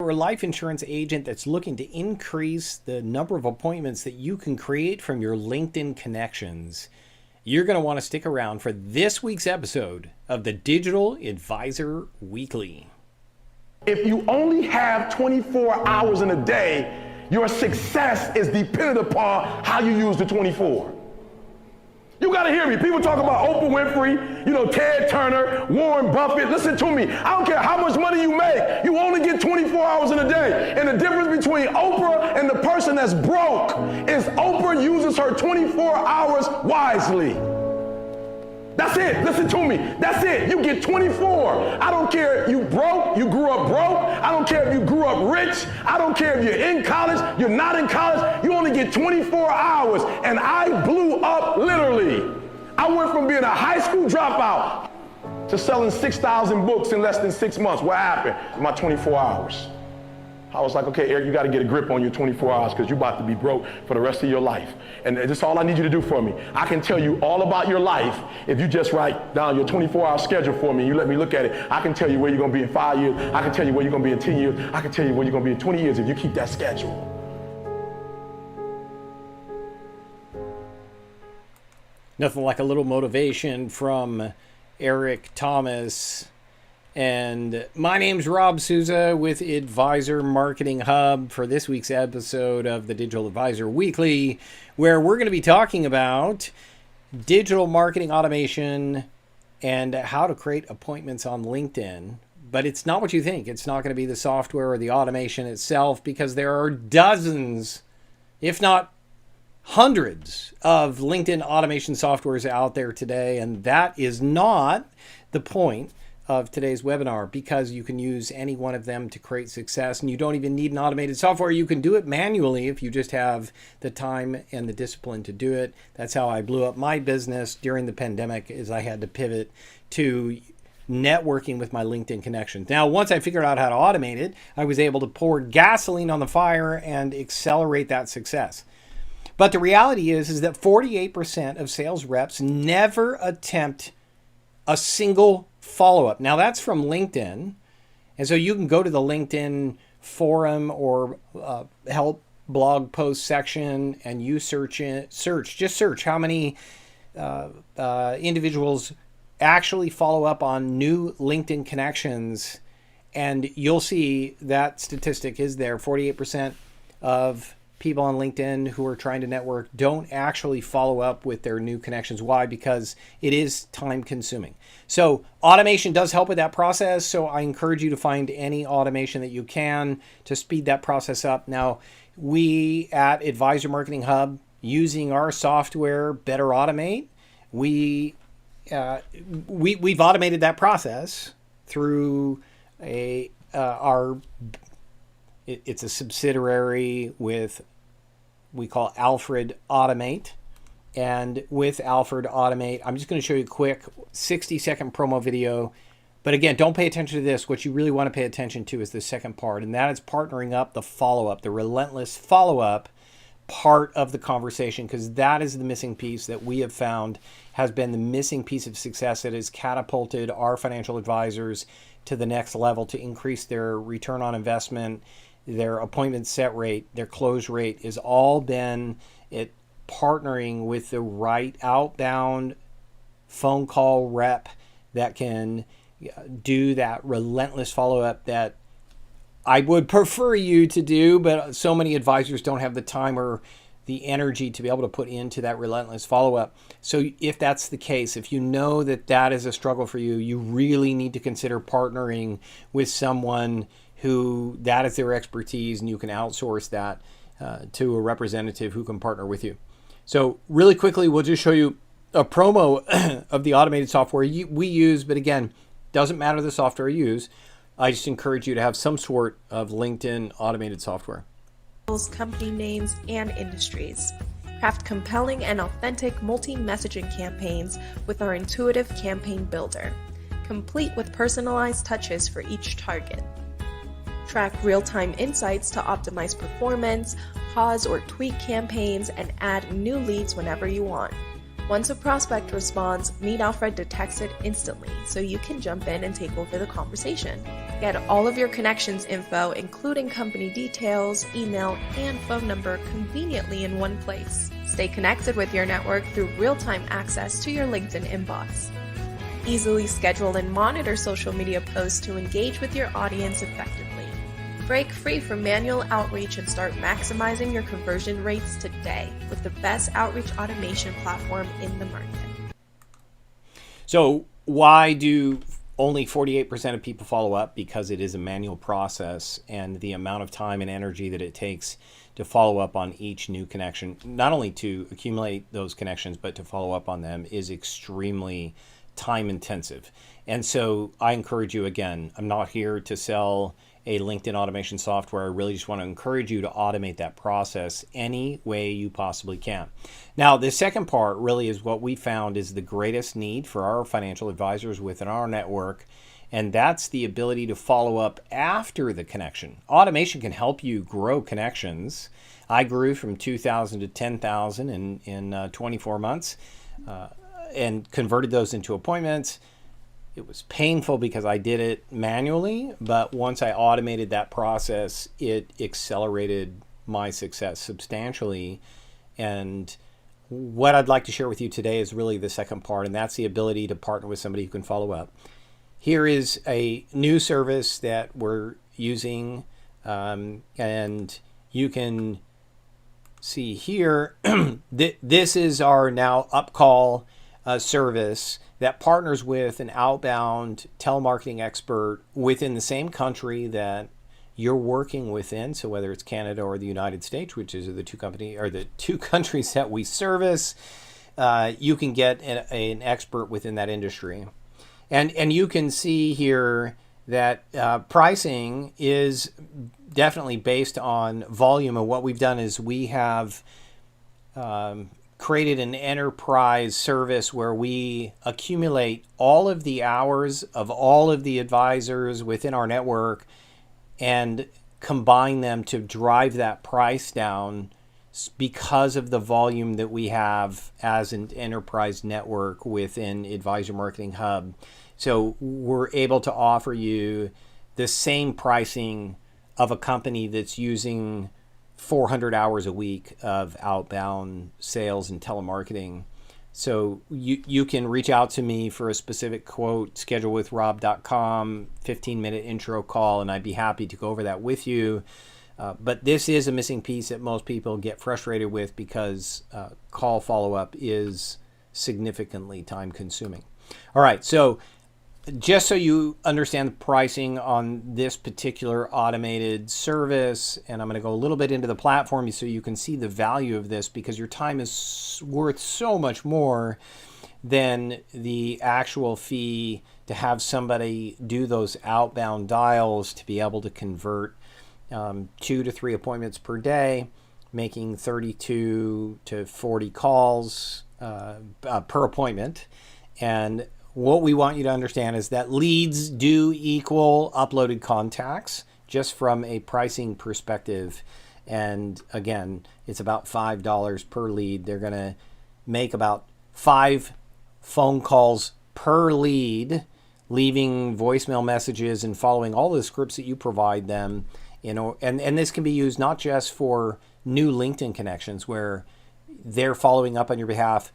You're a life insurance agent that's looking to increase the number of appointments that you can create from your LinkedIn connections. You're going to want to stick around for this week's episode of the Digital Advisor Weekly. If you only have 24 hours in a day, your success is dependent upon how you use the 24. You gotta hear me. People talk about Oprah Winfrey, Ted Turner, Warren Buffett. Listen to me. I don't care how much money you make. You only get 24 hours in a day. And the difference between Oprah and the person that's broke is Oprah uses her 24 hours wisely. That's it. Listen to me. That's it. You get 24. I don't care if you broke, you grew up broke. I don't care if you grew up rich. I don't care if you're in college, you're not in college. You only get 24 hours. And I blew up literally. I went from being a high school dropout to selling 6,000 books in less than 6 months. What happened? My 24 hours. I was like, okay, Eric, you got to get a grip on your 24 hours because you're about to be broke for the rest of your life. And that's all I need you to do for me. I can tell you all about your life if you just write down your 24-hour schedule for me and you let me look at it. I can tell you where you're going to be in 5 years. I can tell you where you're going to be in 10 years. I can tell you where you're going to be in 20 years if you keep that schedule. Nothing like a little motivation from Eric Thomas. And my name's Rob Souza with Advisor Marketing Hub for this week's episode of the Digital Advisor Weekly, where we're going to be talking about digital marketing automation and how to create appointments on LinkedIn. But it's not what you think. It's not going to be the software or the automation itself, because there are dozens, if not hundreds, of LinkedIn automation softwares out there today. And that is not the point of today's webinar, because you can use any one of them to create success, and you don't even need an automated software. You can do it manually if you just have the time and the discipline to do it. That's how I blew up my business during the pandemic, is I had to pivot to networking with my LinkedIn connections. Now, once I figured out how to automate it, I was able to pour gasoline on the fire and accelerate that success. But the reality is that 48% of sales reps never attempt a single follow-up. Now, that's from LinkedIn. And so you can go to the LinkedIn forum or help blog post section and you just search how many individuals actually follow up on new LinkedIn connections. And you'll see that statistic is there. 48% of people on LinkedIn who are trying to network don't actually follow up with their new connections. Why? Because it is time consuming. So automation does help with that process. So I encourage you to find any automation that you can to speed that process up. Now, we at Advisor Marketing Hub, using our software, Better Automate, we've automated that process through it's a subsidiary we call Alfred Automate. And with Alfred Automate, I'm just going to show you a quick 60-second promo video. But again, don't pay attention to this. What you really want to pay attention to is the second part, and that is partnering up the follow-up, the relentless follow-up part of the conversation, because that is the missing piece that we have found has been the missing piece of success that has catapulted our financial advisors to the next level to increase their return on investment, their appointment set rate, their close rate, has all been it partnering with the right outbound phone call rep that can do that relentless follow-up that I would prefer you to do, but so many advisors don't have the time or the energy to be able to put into that relentless follow-up. So if that's the case, if you know that that is a struggle for you, you really need to consider partnering with someone who that is their expertise, and you can outsource that to a representative who can partner with you. So really quickly, we'll just show you a promo of the automated software we use. But again, doesn't matter the software you use. I just encourage you to have some sort of LinkedIn automated software. Company names and industries. Craft compelling and authentic multi-messaging campaigns with our intuitive campaign builder, complete with personalized touches for each target. Track real-time insights to optimize performance, pause or tweak campaigns, and add new leads whenever you want. Once a prospect responds, Meet Alfred detects it instantly, so you can jump in and take over the conversation. Get all of your connections info, including company details, email, and phone number, conveniently in one place. Stay connected with your network through real-time access to your LinkedIn inbox. Easily schedule and monitor social media posts to engage with your audience effectively. Break free from manual outreach and start maximizing your conversion rates today with the best outreach automation platform in the market. So why do only 48% of people follow up? Because it is a manual process, and the amount of time and energy that it takes to follow up on each new connection, not only to accumulate those connections, but to follow up on them, is extremely time intensive. And so I encourage you, again, I'm not here to sell a LinkedIn automation software. I really just want to encourage you to automate that process any way you possibly can. Now, the second part really is what we found is the greatest need for our financial advisors within our network, and that's the ability to follow up after the connection. Automation can help you grow connections. I grew from 2,000 to 10,000 in 24 months and converted those into appointments. It was painful because I did it manually, but once I automated that process, it accelerated my success substantially. And what I'd like to share with you today is really the second part, and that's the ability to partner with somebody who can follow up. Here is a new service that we're using, and you can see here, this is our now UpCall service that partners with an outbound telemarketing expert within the same country that you're working within. So whether it's Canada or the United States, which is the two countries that we service, you can get an expert within that industry. And you can see here that pricing is definitely based on volume. And what we've done is we have created an enterprise service where we accumulate all of the hours of all of the advisors within our network and combine them to drive that price down because of the volume that we have as an enterprise network within Advisor Marketing Hub. So we're able to offer you the same pricing of a company that's using 400 hours a week of outbound sales and telemarketing. So you can reach out to me for a specific quote, schedulewithrob.com, 15-minute intro call, and I'd be happy to go over that with you. But this is a missing piece that most people get frustrated with because call follow-up is significantly time consuming. All right, so just so you understand the pricing on this particular automated service, and I'm going to go a little bit into the platform so you can see the value of this, because your time is worth so much more than the actual fee to have somebody do those outbound dials to be able to convert 2 to 3 appointments per day, making 32 to 40 calls per appointment. And what we want you to understand is that leads do equal uploaded contacts, just from a pricing perspective. And again, it's about $5 per lead. They're going to make about 5 phone calls per lead, leaving voicemail messages and following all the scripts that you provide them. And this can be used not just for new LinkedIn connections where they're following up on your behalf.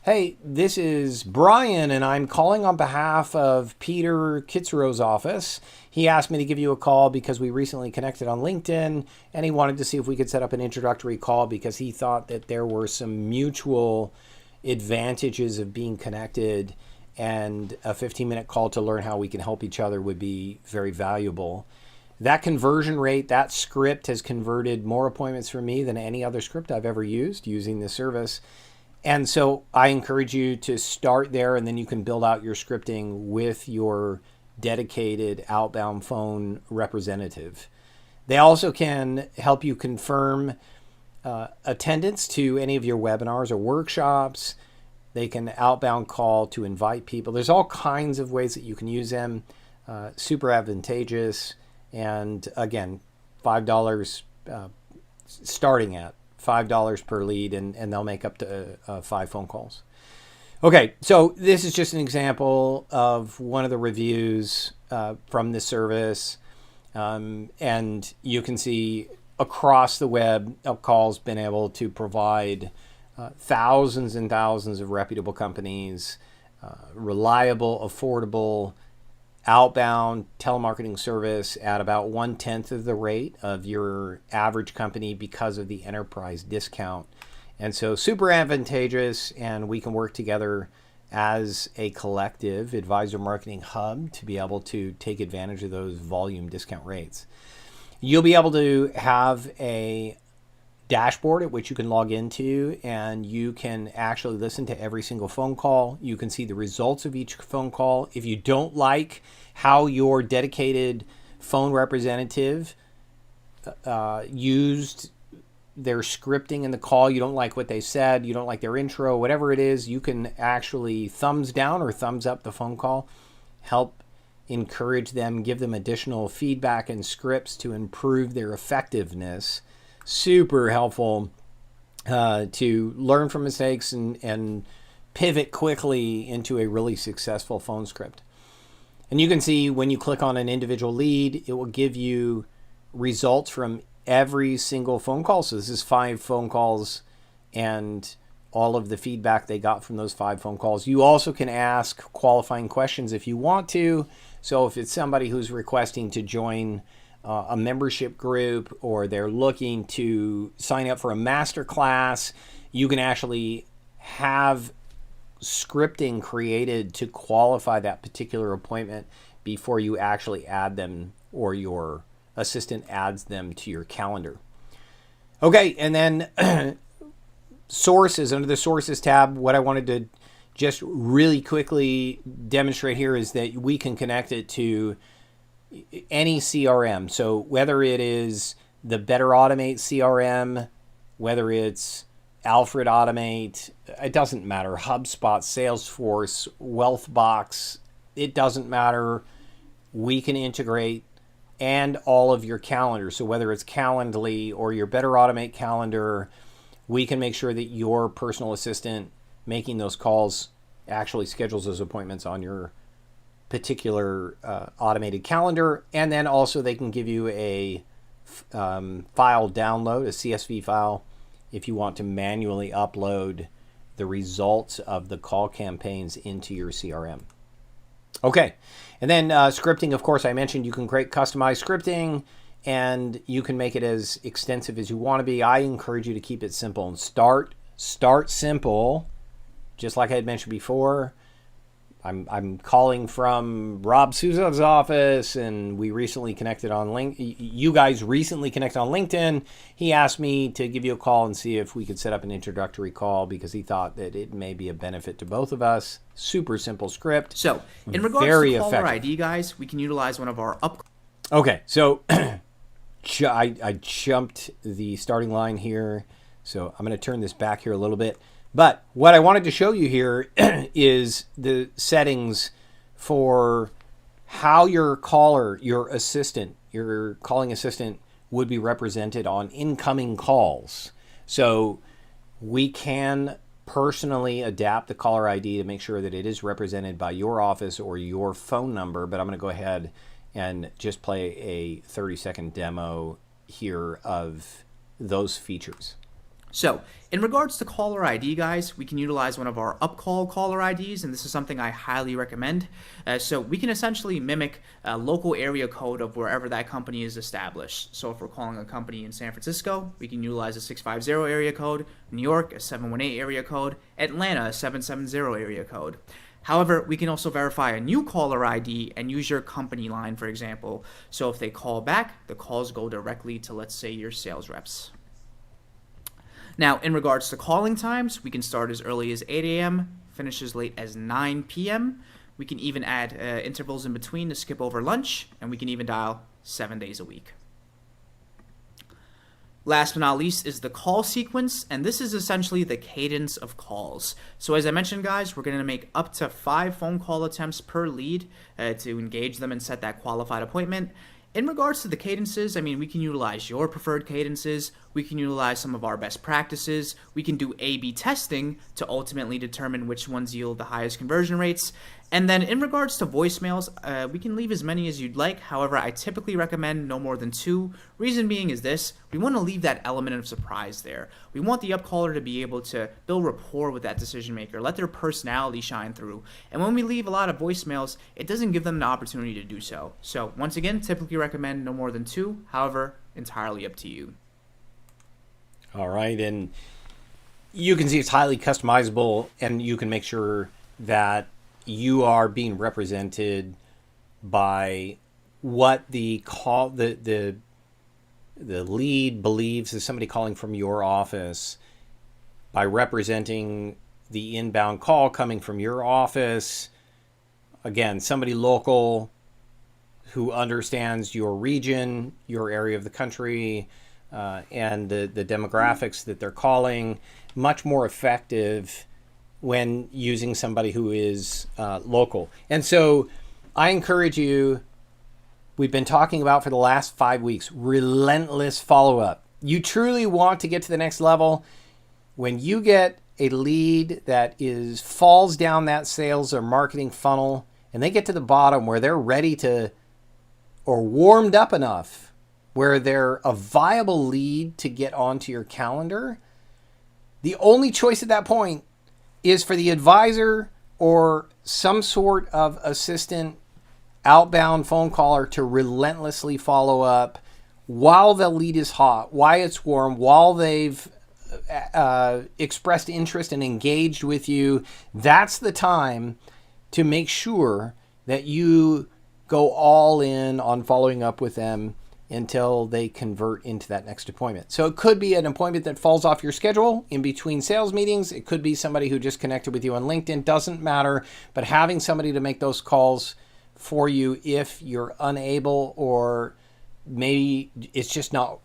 Hey, this is Brian, and I'm calling on behalf of Peter Kitzero's office. He asked me to give you a call because we recently connected on LinkedIn, and he wanted to see if we could set up an introductory call because he thought that there were some mutual advantages of being connected, and a 15-minute call to learn how we can help each other would be very valuable. That conversion rate, that script has converted more appointments for me than any other script I've ever used using this service. And so I encourage you to start there, and then you can build out your scripting with your dedicated outbound phone representative. They also can help you confirm attendance to any of your webinars or workshops. They can outbound call to invite people. There's all kinds of ways that you can use them. Super advantageous. And again, $5 starting at $5 per lead, and they'll make up to 5 phone calls. Okay, so this is just an example of one of the reviews from this service. And you can see across the web, Upcall's been able to provide thousands and thousands of reputable companies, reliable, affordable, outbound telemarketing service at about 1/10 of the rate of your average company because of the enterprise discount. And so super advantageous, and we can work together as a collective advisor marketing hub to be able to take advantage of those volume discount rates. You'll be able to have a dashboard at which you can log into, and you can actually listen to every single phone call. You can see the results of each phone call. If you don't like how your dedicated phone representative used their scripting in the call, you don't like what they said, you don't like their intro, whatever it is, you can actually thumbs down or thumbs up the phone call, help encourage them, give them additional feedback and scripts to improve their effectiveness. Super helpful to learn from mistakes and pivot quickly into a really successful phone script. And you can see when you click on an individual lead, it will give you results from every single phone call. So this is 5 phone calls and all of the feedback they got from those 5 phone calls. You also can ask qualifying questions if you want to. So if it's somebody who's requesting to join a membership group, or they're looking to sign up for a master class, you can actually have scripting created to qualify that particular appointment before you actually add them, or your assistant adds them to your calendar. Okay, and then sources. Under the sources tab, what I wanted to just really quickly demonstrate here is that we can connect it to any CRM. So whether it is the Better Automate CRM, whether it's Alfred Automate, it doesn't matter. HubSpot, Salesforce, Wealthbox, it doesn't matter. We can integrate, and all of your calendars. So whether it's Calendly or your Better Automate calendar, we can make sure that your personal assistant making those calls actually schedules those appointments on your particular automated calendar. And then also they can give you a file download, a CSV file, if you want to manually upload the results of the call campaigns into your CRM. Okay, and then scripting, of course, I mentioned you can create customized scripting, and you can make it as extensive as you want to be. I encourage you to keep it simple and start simple, just like I had mentioned before. I'm calling from Rob Souzov's office, and we recently connected on you guys recently connected on LinkedIn. He asked me to give you a call and see if we could set up an introductory call because he thought that it may be a benefit to both of us. Super simple script. So, in regards to caller ID, guys, we can utilize one of our Okay, so I jumped the starting line here, so I'm going to turn this back here a little bit. But what I wanted to show you here is the settings for how your caller, your assistant, your calling assistant would be represented on incoming calls. So we can personally adapt the caller ID to make sure that it is represented by your office or your phone number. But I'm going to go ahead and just play a 30-second demo here of those features. So, in regards to caller ID, guys, we can utilize one of our Upcall caller IDs, and this is something I highly recommend. So we can essentially mimic a local area code of wherever that company is established. So if we're calling a company in San Francisco, we can utilize a 650 area code, New York, a 718 area code, Atlanta, a 770 area code. However, we can also verify a new caller ID and use your company line, for example. So if they call back, the calls go directly to, let's say, your sales reps. Now, in regards to calling times, we can start as early as 8 a.m., finish as late as 9 p.m. We can even add intervals in between to skip over lunch, and we can even dial 7 days a week. Last but not least is the call sequence, and this is essentially the cadence of calls. So as I mentioned, guys, we're going to make up to 5 phone call attempts per lead to engage them and set that qualified appointment. In regards to the cadences, I mean, we can utilize your preferred cadences, we can utilize some of our best practices, we can do A/B testing to ultimately determine which ones yield the highest conversion rates. And then in regards to voicemails, we can leave as many as you'd like. However, I typically recommend no more than 2. Reason being is this: we want to leave that element of surprise there. We want the upcaller to be able to build rapport with that decision maker, let their personality shine through. And when we leave a lot of voicemails, it doesn't give them the opportunity to do so. So once again, typically recommend no more than 2. However, entirely up to you. All right, and you can see it's highly customizable, and you can make sure that you are being represented by what the call the lead believes is somebody calling from your office, by representing the inbound call coming from your office. Again, somebody local who understands your region, your area of the country, and the demographics that they're calling. Much more effective when using somebody who is local. And so I encourage you, we've been talking about for the last 5 weeks, relentless follow-up. You truly want to get to the next level. When you get a lead that falls down that sales or marketing funnel, and they get to the bottom where they're ready to, or warmed up enough, where they're a viable lead to get onto your calendar, the only choice at that point is for the advisor or some sort of assistant outbound phone caller to relentlessly follow up while the lead is hot, while it's warm, while they've expressed interest and engaged with you. That's the time to make sure that you go all in on following up with them until they convert into that next appointment. So it could be an appointment that falls off your schedule in between sales meetings. It could be somebody who just connected with you on LinkedIn. Doesn't matter. But having somebody to make those calls for you if you're unable, or maybe it's just not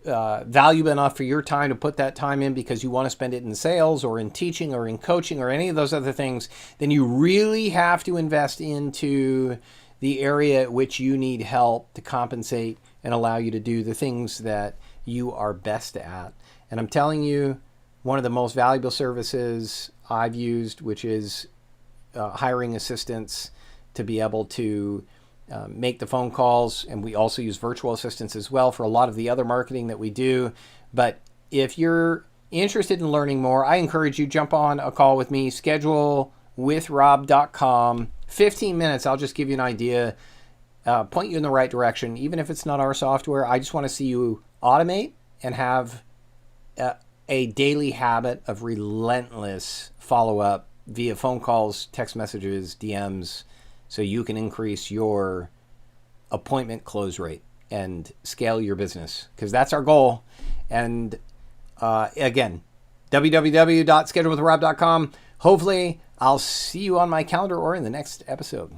valuable enough for your time to put that time in because you want to spend it in sales or in teaching or in coaching or any of those other things, then you really have to invest into the area at which you need help to compensate and allow you to do the things that you are best at. And I'm telling you, one of the most valuable services I've used, which is hiring assistants to be able to make the phone calls. And we also use virtual assistants as well for a lot of the other marketing that we do. But if you're interested in learning more, I encourage you, jump on a call with me, schedulewithrob.com. 15 minutes, I'll just give you an idea, point you in the right direction. Even if it's not our software, I just want to see you automate and have a daily habit of relentless follow-up via phone calls, text messages, DMs, so you can increase your appointment close rate and scale your business, because that's our goal. And again, www.schedulewithrob.com. Hopefully I'll see you on my calendar or in the next episode.